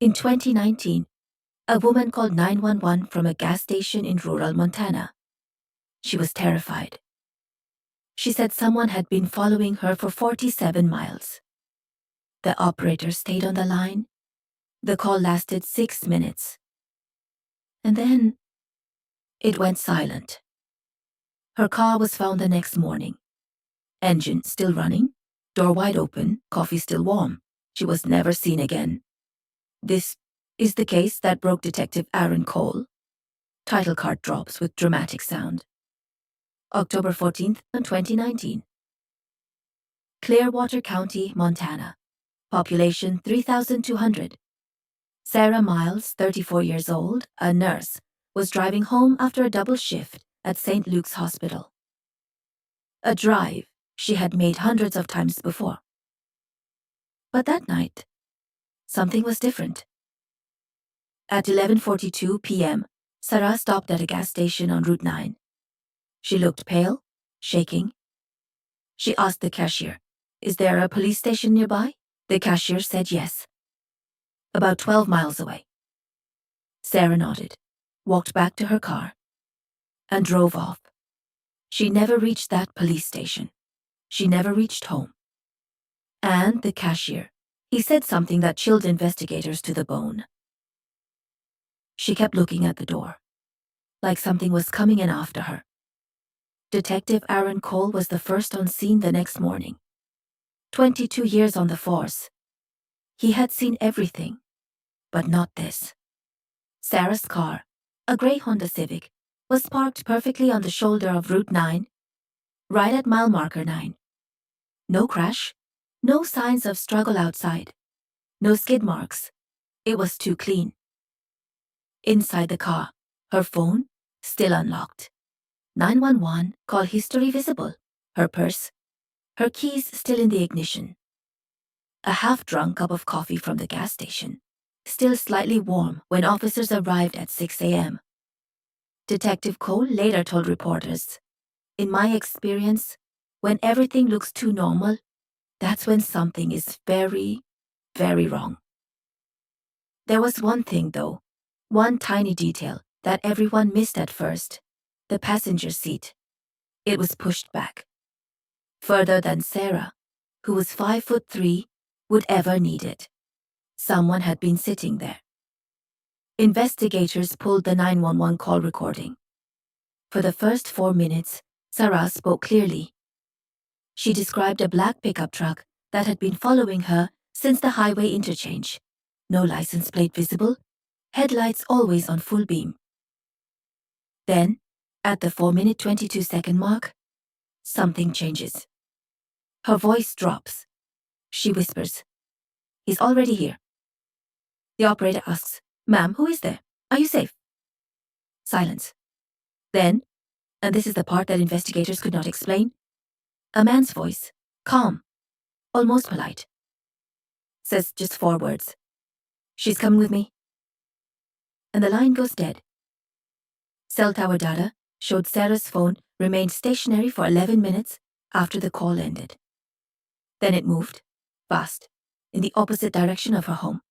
In 2019, a woman called 911 from a gas station in rural Montana. She was terrified. She said someone had been following her for 47 miles. The operator stayed on the line. The call lasted 6 minutes. And then it went silent. Her car was found the next morning. Engine still running, door wide open, coffee still warm. She was never seen again. This is the case that broke Detective Aaron Cole. Title card drops with dramatic sound. October 14th, 2019. Clearwater County, Montana. Population 3,200. Sarah Myles, 34 years old, a nurse, was driving home after a double shift at St. Luke's Hospital. A drive she had made hundreds of times before. But that night, something was different. At 11:42 p.m., Sarah stopped at a gas station on Route 9. She looked pale, shaking. She asked the cashier, "Is there a police station nearby?" The cashier said yes. About 12 miles away. Sarah nodded, walked back to her car, and drove off. She never reached that police station. She never reached home. And the cashier, he said something that chilled investigators to the bone. She kept looking at the door, like something was coming in after her. Detective Aaron Cole was the first on scene the next morning. 22 years on the force. He had seen everything, but not this. Sarah's car, a gray Honda Civic, was parked perfectly on the shoulder of Route 9, right at mile marker 9. No crash, no signs of struggle outside, no skid marks. It was too clean. Inside the car, her phone, still unlocked. 911 call history visible. Her purse, her keys still in the ignition. A half-drunk cup of coffee from the gas station, still slightly warm when officers arrived at 6 a.m. Detective Cole later told reporters, "In my experience, when everything looks too normal, that's when something is very, very wrong." There was one thing, though, one tiny detail that everyone missed at first: the passenger seat. It was pushed back, further than Sarah, who was 5'3", would ever need it. Someone had been sitting there. Investigators pulled the 911 call recording. For the first 4 minutes, Sarah spoke clearly. She described a black pickup truck that had been following her since the highway interchange. No license plate visible, headlights always on full beam. Then, at the 4-minute 22-second mark, something changes. Her voice drops. She whispers, "He's already here." The operator asks, "Ma'am, who is there? Are you safe?" Silence. Then, and this is the part that investigators could not explain, a man's voice, calm, almost polite, says just 4 words, "She's coming with me." And the line goes dead. Cell tower data showed Sarah's phone remained stationary for 11 minutes after the call ended. Then it moved, fast, in the opposite direction of her home.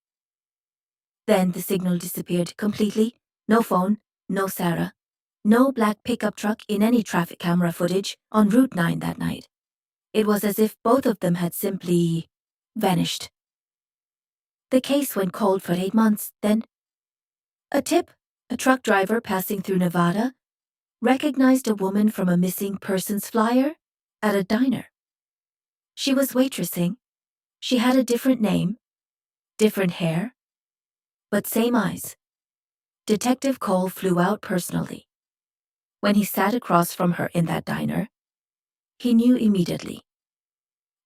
Then the signal disappeared completely. No phone, no Sarah, no black pickup truck in any traffic camera footage on Route 9 that night. It was as if both of them had simply vanished. The case went cold for 8 months. Then, a tip: a truck driver passing through Nevada recognized a woman from a missing persons flyer at a diner. She was waitressing. She had a different name, different hair, but same eyes. Detective Cole flew out personally. When he sat across from her in that diner, he knew immediately.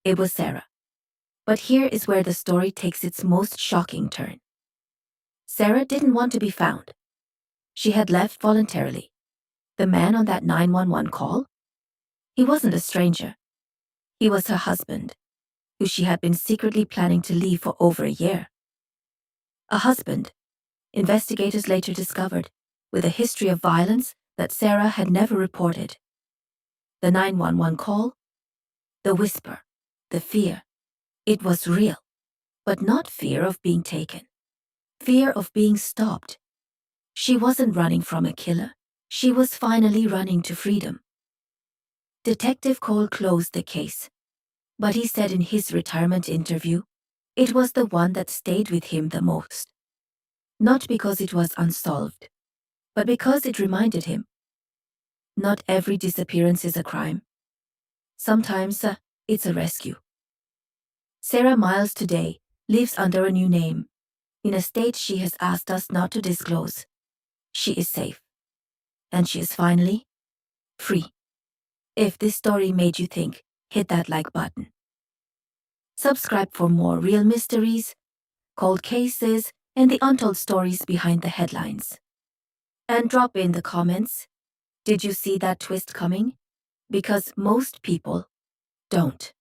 It was Sarah. But here is where the story takes its most shocking turn. Sarah didn't want to be found. She had left voluntarily. The man on that 911 call? He wasn't a stranger. He was her husband, who she had been secretly planning to leave for over a year. A husband, investigators later discovered, with a history of violence that Sarah had never reported. The 911 call? The whisper, the fear. It was real, but not fear of being taken. Fear of being stopped. She wasn't running from a killer. She was finally running to freedom. Detective Cole closed the case, but he said in his retirement interview, it was the one that stayed with him the most. Not because it was unsolved, but because it reminded him. Not every disappearance is a crime. Sometimes it's a rescue. Sarah Myles today lives under a new name, in a state she has asked us not to disclose. She is safe. And she is finally free. If this story made you think, hit that like button. Subscribe for more real mysteries, cold cases, and the untold stories behind the headlines. And drop in the comments, did you see that twist coming? Because most people don't.